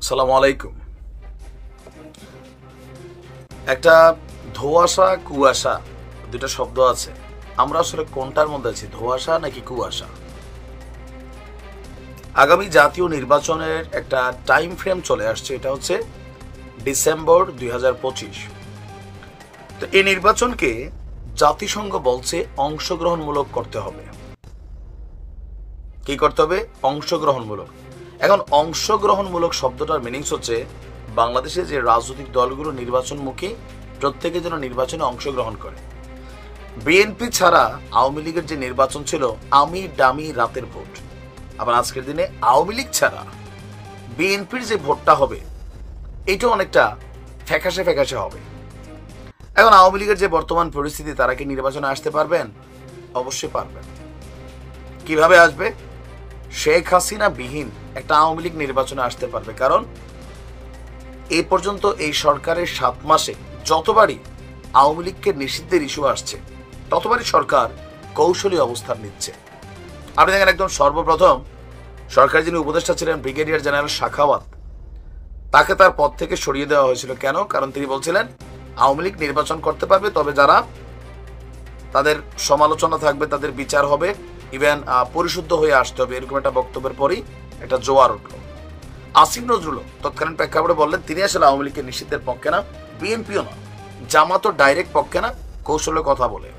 আসসালামু আলাইকুম। একটা ধোঁয়াশা কুয়াশা দুটা শব্দ আছে। আমরা আসলে কোনটার মধ্যে আছি, ধোঁয়াশা নাকি কুয়াশা? আগামী জাতীয় নির্বাচনের একটা টাইম ফ্রেম চলে আসছে, এটা হচ্ছে ডিসেম্বর 2025। তো এই নির্বাচনকে জাতিসংঘ বলছে অংশগ্রহণমূলক করতে হবে। কি করতে হবে? অংশগ্রহণমূলক। এখন অংশগ্রহণমূলক শব্দটার মিনিংস হচ্ছে বাংলাদেশে যে রাজনৈতিক দলগুলো নির্বাচনমুখী প্রত্যেকে যেন নির্বাচনে অংশগ্রহণ করে। বিএনপি ছাড়া আওয়ামী লীগের যে নির্বাচন ছিল আমি ডামি রাতের ভোট, আবার আজকের দিনে আওয়ামী লীগ ছাড়া বিএনপির যে ভোটটা হবে এটা অনেকটা ফ্যাকাশে ফ্যাকাশে হবে। এখন আওয়ামী লীগের যে বর্তমান পরিস্থিতি, তারা কি নির্বাচনে আসতে পারবেন? অবশ্যই পারবেন। কিভাবে আসবে? শেখ হাসিনা বিহীন একটা আওয়ামী লীগ নির্বাচনে আসতে পারবে, কারণ এই পর্যন্ত এই সরকারের 7 মাসে যতবারই আওয়ামী লীগকে নিষিদ্ধের ইস্যু আসছে ততবারই সরকার কৌশলী অবস্থান নিচ্ছে। আপনি দেখেন, একদম সর্বপ্রথম সরকার যিনি উপদেষ্টা ছিলেন ব্রিগেডিয়ার জেনারেল শাখাওয়াত, তাকে তার পদ থেকে সরিয়ে দেওয়া হয়েছিল। কেন? কারণ তিনি বলছিলেন আওয়ামী লীগ নির্বাচন করতে পারবে, তবে যারা তাদের সমালোচনা থাকবে, তাদের বিচার হবে, ইভেন পরিশুদ্ধ হয়ে আসতে হবে, এরকম একটা বক্তব্যের পরই একটা জোয়ার উঠল। আসিফ নজরুল তৎকালীন প্রেক্ষাপটে বললেন তিনি আসলে আওয়ামী লীগের নিষিদ্ধের পক্ষে না, বিএনপিও না, জামাতও ডাইরেক্ট পক্ষে না, কৌশলে কথা বলে।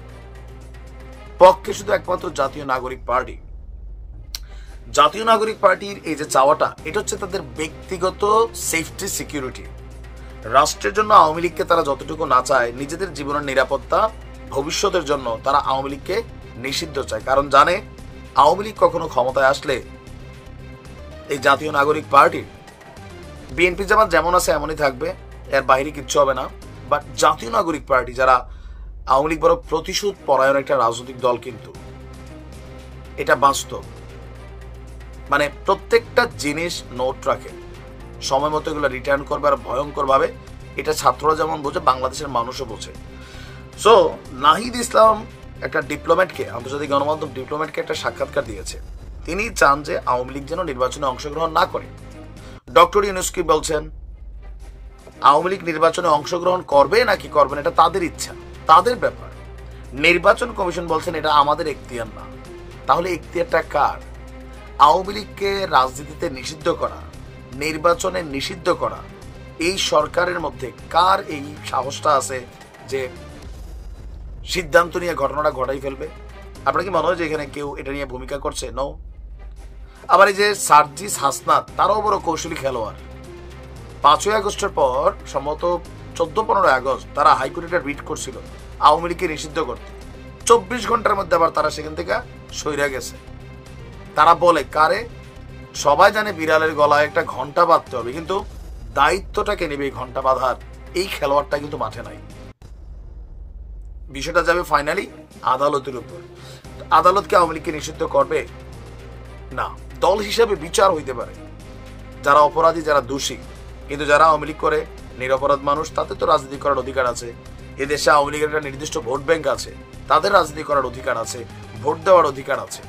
পক্ষে শুধু একমাত্র জাতীয় নাগরিক পার্টি। জাতীয় নাগরিক পার্টির এই যে চাওয়াটা, এটা হচ্ছে তাদের ব্যক্তিগত সেফটি সিকিউরিটি। রাষ্ট্রের জন্য আওয়ামী লীগকে তারা যতটুকু না চায়, নিজেদের জীবনের নিরাপত্তা ভবিষ্যতের জন্য তারা আওয়ামী লীগকে নিষিদ্ধ চায়। কারণ জানে আওয়ামী লীগ কখনো ক্ষমতায় আসলে এই জাতীয় নাগরিক পার্টি, বিএনপি জামাত যেমন আছে এমনই থাকবে, এর বাইরে কিচ্ছু হবে না। বাট জাতীয় নাগরিক পার্টি, যারা আওয়ামী লীগ বড় প্রতিশোধ পরায়ণ একটা রাজনৈতিক দল, কিন্তু এটা বাস্তব। মানে প্রত্যেকটা জিনিস নোট রাখে, সময় মতো এগুলো রিটার্ন করবে, আর ভয়ঙ্কর ভাবে। এটা ছাত্ররা যেমন বোঝে, বাংলাদেশের মানুষও বোঝে। সো নাহিদ ইসলাম একটা ডিপ্লোম্যাটকে, আন্তর্জাতিক গণমাধ্যম ডিপ্লোম্যাটকে একটা সাক্ষাৎকার দিয়েছে। তিনি চান যে আওয়ামী লীগ যেন নির্বাচনে অংশগ্রহণ না করে। ডক্টর ইউনূস কি বলছেন? আওয়ামী লীগ নির্বাচনে অংশগ্রহণ করবে নাকি করবে না এটা তাদের ইচ্ছা, তাদের ব্যাপার। নির্বাচন কমিশন বলছেন এটা আমাদের এখতিয়ার না। তাহলে এখতিয়ারটা কার? আওয়ামী লীগকে রাজনীতিতে নিষিদ্ধ করা, নির্বাচনে নিষিদ্ধ করা, এই সরকারের মধ্যে কার এই সাহসটা আছে যে সিদ্ধান্ত নিয়ে ঘটনাটা ঘটাই ফেলবে? আপনার কি মনে হয় যে এখানে কেউ এটা নিয়ে ভূমিকা করছে? নো। আবার এই যে সার্জিস হাসনাত, তারাও বড় কৌশলী খেলোয়াড়। 5ই আগস্টের পর সম্ভবত 14-15 আগস্ট তারা হাইকোর্টে রিট করছিল আওয়ামী লীগকে নিষিদ্ধ করতে। 24 ঘন্টার মধ্যে আবার তারা সেখান থেকে সইরা গেছে। তারা বলে কারে? সবাই জানে বিড়ালের গলায় একটা ঘন্টা বাঁধতে হবে, কিন্তু দায়িত্বটাকে নেবে এই ঘন্টা বাঁধার এই খেলোয়াড়টা কিন্তু মাঠে নাই। বিষয়টা যাবে ফাইনালি আদালতের উপর। আদালতকে আওয়ামী লীগকে নিষিদ্ধ করবে না, দল হিসেবে বিচার হইতে পারে যারা অপরাধী, যারা দোষী। কিন্তু যারা আওয়ামী লীগ করে, নিরপরাধ মানুষ, তাদের তো রাজনীতি করার অধিকার আছে। এদেশে আওয়ামী লীগের একটা নির্দিষ্ট ভোট ব্যাংক আছে, তাদের রাজনীতি করার অধিকার আছে, ভোট দেওয়ার অধিকার আছে।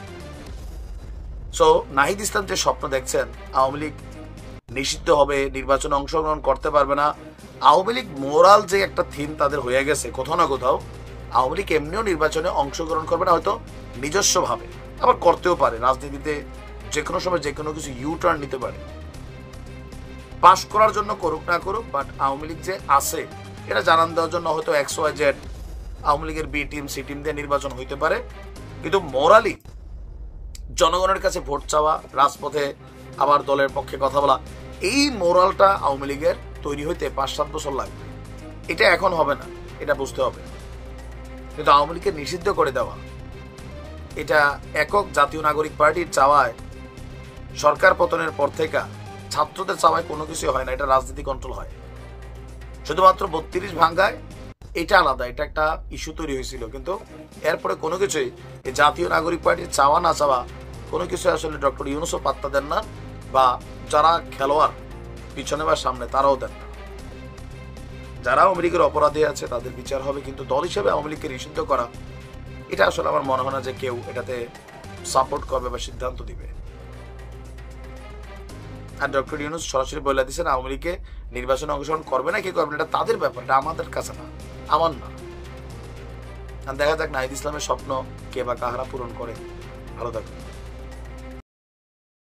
সো নাহিদ ইসলাম যে স্বপ্ন দেখছেন আওয়ামী লীগ নিষিদ্ধ হবে, নির্বাচনে অংশগ্রহণ করতে পারবে না, আওয়ামী লীগ মোরাল যে একটা থিম তাদের হয়ে গেছে কোথাও না কোথাও, আওয়ামী লীগ এমনিও নির্বাচনে অংশগ্রহণ করবে না, হয়তো নিজস্ব ভাবে, আবার করতেও পারে। রাজনীতিতে যে কোনো সময় যে কোনো কিছু ইউ টার্ন নিতে পারে। পাশ করার জন্য করুক না করুক, বাট আওয়ামী লীগ যে আছে এটা জানান দেওয়ার জন্য হয়তো XYZ আওয়ামী লীগের বি টিম সি টিম দিয়ে নির্বাচন হইতে পারে। কিন্তু মোরালি জনগণের কাছে ভোট চাওয়া, রাজপথে আবার দলের পক্ষে কথা বলা, এই মোরালটা আওয়ামী লীগের তৈরি হইতে 5-7 বছর লাগবে। এটা এখন হবে না, এটা বুঝতে হবে। কিন্তু আওয়ামী লীগকে নিষিদ্ধ করে দেওয়া, এটা একক জাতীয় নাগরিক পার্টির চাওয়ায়, সরকার পতনের পর থেকে ছাত্রদের চাওয়ায় কোনো কিছু হয় না। এটা রাজনীতি কন্ট্রোল হয় শুধুমাত্র 32 ভাঙ্গায়, এটা আলাদা, এটা একটা ইস্যু তৈরি হয়েছিল। কিন্তু এরপরে কোনো কিছুই এই জাতীয় নাগরিক পার্টির চাওয়া না চাওয়া কোনো কিছু আসলে ডক্টর ইউনূসও পাত্তা দেন না, বা যারা খেলোয়াড় পিছনে বা সামনে তারাও দেন না। যারা আওয়ামী লীগের অপরাধী আছে তাদের বিচার হবে, কিন্তু দল হিসেবে আওয়ামী লীগকে নিষিদ্ধ করা, এটা আসলে আমার মনে হয় না যে কেউ এটাতে সাপোর্ট করবে বা সিদ্ধান্ত দিবে। আর ডক্টর ইউনূস সরাসরি বলে দিয়েছেন আওয়ামী লীগে নির্বাচনে অংশগ্রহণ করবে না, কি করবে না এটা তাদের ব্যাপার, এটা আমাদের কাছে না, আমার না। আর দেখা যাক নাহিদ ইসলামের স্বপ্ন কে বা কাহারা পূরণ করে। ভালো থাকুন।